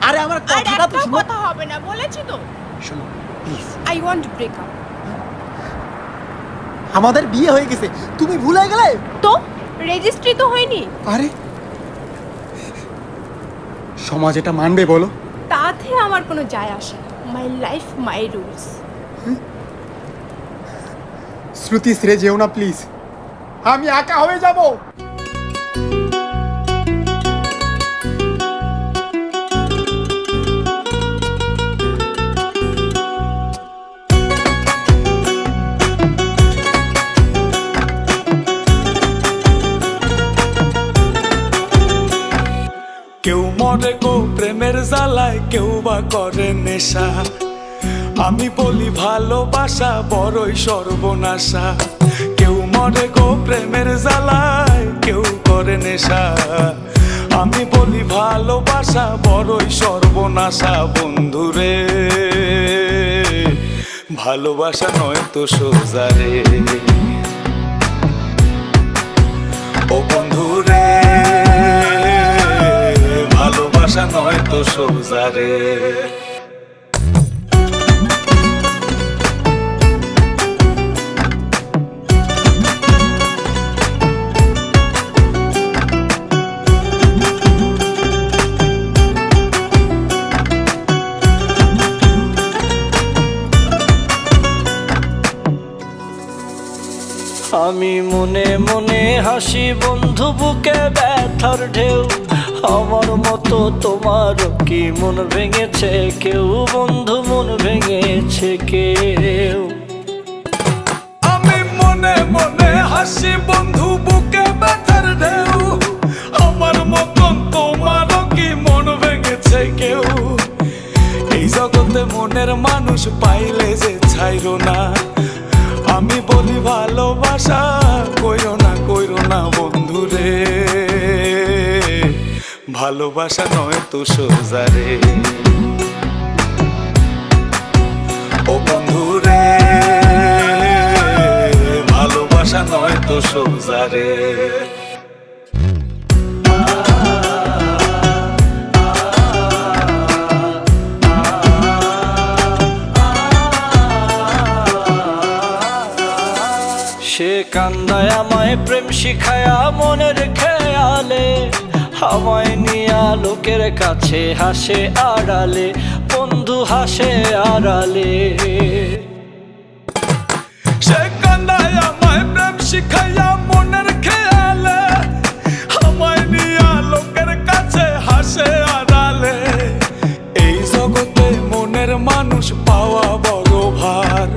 আরে আমার কথাটা তো শুনো। কথা হবে না বলেছি তো। শোনো please. I want to break up. আমাদের বিয়ে হয়ে গেছে, তুমি ভুলে গেলে? তো রেজিস্ট্রি তো হয়নি। আরে সমাজ এটা মানবে বলো? তাতে আমার কোনো যায় আসে না। My life my rules. শ্রুতি ছেড়ে যেও না প্লিজ, আমি একা হয়ে যাব। কেউ মরে গো প্রেমের জ্বালায়, কেউ বা করে নেশা। আমি বলি ভালোবাসা বড়ই সর্বনাশা। কেউ মরে গো প্রেমের জ্বালায়, কেউ করে নেশা। আমি বলি ভালোবাসা বড়ই সর্বনাশা। বন্ধুরে ভালোবাসা নয় তো সোজা রে। ও বন্ধুরে ভালোবাসা নয় তো সোজা রে। আমি মনে মনে হাসি বন্ধু, বুকে ব্যথার ঢেউ। আমার মতো তোমার কি মন ভেঙেছে কেউ? বন্ধু মন ভেঙেছে কেউ? আমি মনে মনে হাসি বন্ধু, বুকে ব্যথার ঢেউ। আমার মতন তোমারও কি মন ভেঙেছে কেউ? এই জগতে মনের মানুষ পাইলে যে ছাইরো না। আমি বলি ভালোবাসা কইরো না বন্ধুরে। ভালোবাসা নয় তো সোজা রে। ও বন্ধুরে ভালোবাসা নয় তো সোজা রে। সে কান্দায় আমায় প্রেম শিখায়া মনের খেয়ালে, আমায় নিয়া লোকের কাছে হাসে আড়ালে। বন্ধু হাসে আড়ালে। সে কান্দায় আমায় প্রেম শিখাইয়া মনের খেয়ালে, আমায় নিয়া লোকের কাছে হাসে আড়ালে। এই জগতে মনের মানুষ পাওয়া বড় ভার।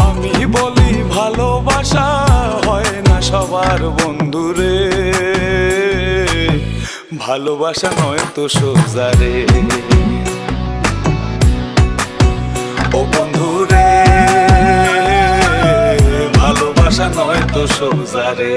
আমি বলি ভালোবাসা হয় না সবার বন্ধুরে। ভালোবাসা নয় তো সোজা রে। ও বন্ধুরে ভালোবাসা নয় তো সোজা রে।